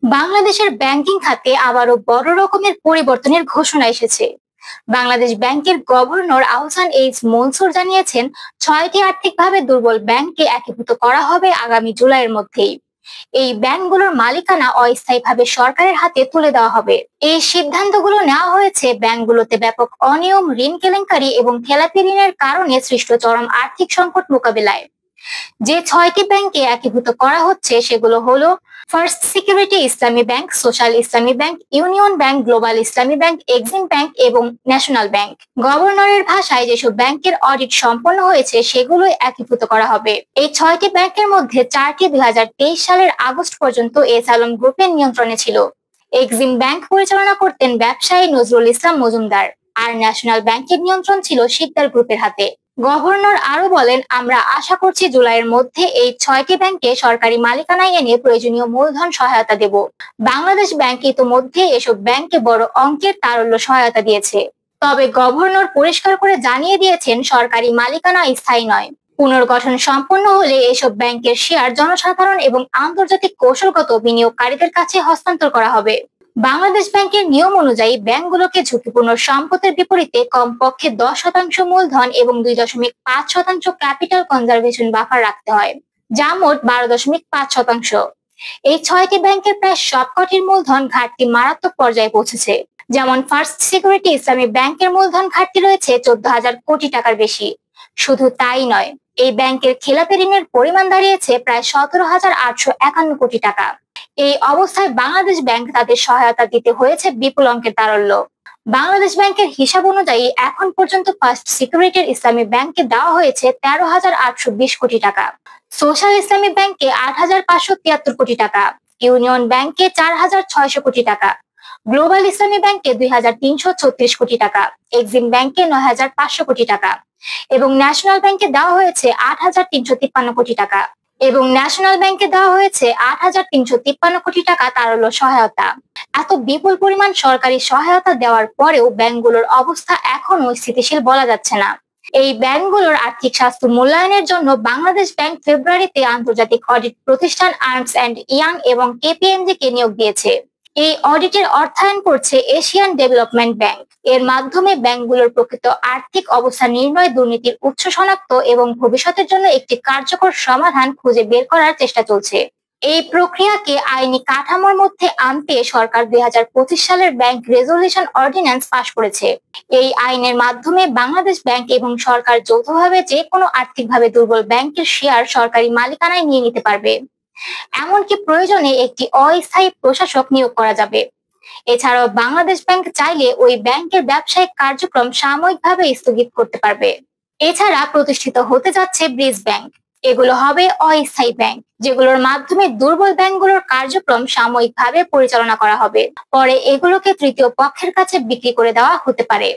বাংলাদেশের ব্যাংকিং খাতে আবারও বড় রকমের পরিবর্তনের ঘোষণা এসেছে। বাংলাদেশ ব্যাংকের গভর্নর আহসান এইচ মনসুর জানিয়েছেন, 6টি আর্থিকভাবে দুর্বল ব্যাংককে একীভূত করা হবে আগামী জুলাইয়ের মধ্যেই। এই ব্যাংকগুলোর মালিকানা অস্থায়ীভাবে সরকারের হাতে তুলে দেওয়া হবে। এই সিদ্ধান্তগুলো নেওয়া হয়েছে ব্যাংকগুলোতে ব্যাপক অনিয়ম, ঋণ কেলেঙ্কারি এবং খেলাপি ঋণের কারণে সৃষ্ট চরম আর্থিক সংকট মোকাবিলায়। যে 6টি ব্যাংকে একীভূত করা হচ্ছে সেগুলো হলো ফার্স্ট সিকিউরিটি ইসলামী ব্যাংক, সোশ্যাল ইসলামী ব্যাংক, ইউনিয়ন ব্যাংক, গ্লোবাল ইসলামী ব্যাংক, এক্সিম ব্যাংক এবং ন্যাশনাল ব্যাংক। গভর্নরের ভাষায় যেসব ব্যাংকের অডিট সম্পন্ন হয়েছে সেগুলো একীভূত করা হবে। এই 6টি ব্যাংকের মধ্যে 4টি 2023 সালের আগস্ট পর্যন্ত এস আলম গ্রুপের নিয়ন্ত্রণে ছিল। এক্সিম ব্যাংক পরিচালনা করতেন ব্যবসায়ী নজরুল ইসলাম মজুমদার, আর ন্যাশনাল ব্যাংকের নিয়ন্ত্রণ ছিল শিকদার গ্রুপের হাতে। গভর্নর আরো বলেন, আমরা আশা করছি জুলাইয়ের মধ্যে এই 6টি ব্যাংকে সরকারি মালিকানায় এনে প্রয়োজনীয় মূলধন সহায়তা দেব। বাংলাদেশ ব্যাংক ইতোমধ্যে এসব ব্যাংকে বড় অঙ্কের তারল্য সহায়তা দিয়েছে। তবে গভর্নর পরিষ্কার করে জানিয়ে দিয়েছেন, সরকারি মালিকানা স্থায়ী নয়। পুনর্গঠন সম্পন্ন হলে এসব ব্যাংকের শেয়ার জনসাধারণ এবং আন্তর্জাতিক কৌশলগত বিনিয়োগকারীদের কাছে হস্তান্তর করা হবে। বাংলাদেশ ব্যাংকের নিয়ম অনুযায়ী ব্যাংকগুলোকে ঝুঁকিপূর্ণ সম্পদের বিপরীতে কমপক্ষে 10% মূলধন এবং 2.5% ক্যাপিটাল কনজারভেশন বাফার রাখতে হয়, যা মোট 12.5%। এই 6টি ব্যাংকের প্রায় সবকটির মূলধন ঘাটতি মারাত্মক পর্যায়ে পৌঁছেছে। যেমন ফার্স্ট সিকিউরিটি ইসলামী ব্যাংকের মূলধন ঘাটতি রয়েছে 14,000 কোটি টাকার বেশি। শুধু তাই নয়, এই ব্যাংকের খেলাপি ঋণের পরিমাণ দাঁড়িয়েছে প্রায় 17,851 কোটি টাকা। এই অবস্থায় বাংলাদেশ ব্যাংক তাদের সহায়তা দিতে হয়েছে বিপুল অঙ্কের তারল্য। বাংলাদেশ ব্যাংকের হিসাব অনুযায়ী এখন পর্যন্ত ফার্স্ট সিকিউরিটির ইসলামী ব্যাংকে দেওয়া হয়েছে 13,820 কোটি টাকা, সোশ্যাল ইসলামী ব্যাংকে 8,573 কোটি টাকা, ইউনিয়ন ব্যাংকে 4,600 কোটি টাকা, গ্লোবাল ইসলামী ব্যাংকে 2,336 কোটি টাকা, এক্সিম ব্যাংকে 9,500 কোটি টাকা এবং ন্যাশনাল ব্যাংকে দেওয়া হয়েছে 8,353 কোটি টাকা। কোটি টাকা তারল্য সহায়তা। এত বিপুল পরিমাণ সরকারি সহায়তা দেওয়ার পরেও ব্যাংকগুলোর অবস্থা এখনো স্থিতিশীল বলা যাচ্ছে না। এই ব্যাংকগুলোর আর্থিক স্বাস্থ্য মূল্যায়নের জন্য বাংলাদেশ ব্যাংক ফেব্রুয়ারিতে আন্তর্জাতিক অডিট প্রতিষ্ঠান আর্নস্ট অ্যান্ড ইয়াং এবং কেপিএমজি কে নিয়োগ দিয়েছে। এই অডিটের অর্থায়ন করছে এশিয়ান ডেভেলপমেন্ট ব্যাংক। এর মাধ্যমে ব্যাংকগুলোর প্রকৃত আর্থিক অবস্থা নির্ণয়, দুর্নীতির উৎস শনাক্ত এবং ভবিষ্যতের জন্য একটি কার্যকর সমাধান খুঁজে বের করার চেষ্টা চলছে। এই প্রক্রিয়াকে আইনি কাঠামোর মধ্যে আনতে সরকার 2025 সালের ব্যাংক রেজলিউশন অর্ডিন্যান্স পাশ করেছে। এই আইনের মাধ্যমে বাংলাদেশ ব্যাংক এবং সরকার যৌথভাবে যে কোনো আর্থিকভাবে দুর্বল ব্যাংকের শেয়ার সরকারি মালিকানায় নিয়ে নিতে পারবে। এমনকি প্রয়োজনে একটি অস্থায়ী প্রশাসক নিয়োগ করা যাবে। এছাড়াও বাংলাদেশ ব্যাংক চাইলে ওই ব্যাংকের ব্যবসায়িক কার্যক্রম সাময়িকভাবে স্থগিত করতে পারবে। এছাড়া প্রতিষ্ঠিত হতে যাচ্ছে ব্রিজ ব্যাংক। এগুলো হবে অস্থায়ী ব্যাংক, যেগুলোর মাধ্যমে দুর্বল ব্যাংকগুলোর কার্যক্রম সাময়িকভাবে পরিচালনা করা হবে। পরে এগুলোকে তৃতীয় পক্ষের কাছে বিক্রি করে দেওয়া হতে পারে।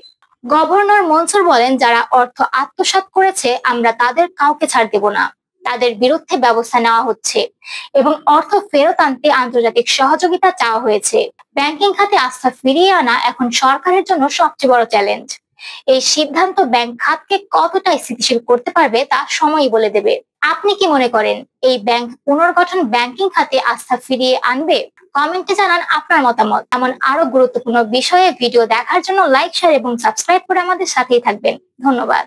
গভর্নর মনসুর বলেন, যারা অর্থ আত্মসাৎ করেছে আমরা তাদের কাউকে ছাড় দেব না। তাদের বিরুদ্ধে ব্যবস্থা নেওয়া হচ্ছে এবং অর্থ ফেরত আনতে আন্তর্জাতিক সহযোগিতা চাওয়া হয়েছে। ব্যাংকিং খাতে আস্থা ফিরিয়ে আনা এখন সরকারের জন্য সবচেয়ে বড় চ্যালেঞ্জ। এই সিদ্ধান্ত ব্যাংক খাতকে কতটা স্থিতিশীল করতে পারবে তা সময়ই বলে দেবে। আপনি কি মনে করেন, এই ব্যাংক পুনর্গঠন ব্যাংকিং খাতে আস্থা ফিরিয়ে আনবে? কমেন্টে জানান আপনার মতামত। এমন আরো গুরুত্বপূর্ণ বিষয়ে ভিডিও দেখার জন্য লাইক, শেয়ার এবং সাবস্ক্রাইব করে আমাদের সাথেই থাকবেন। ধন্যবাদ।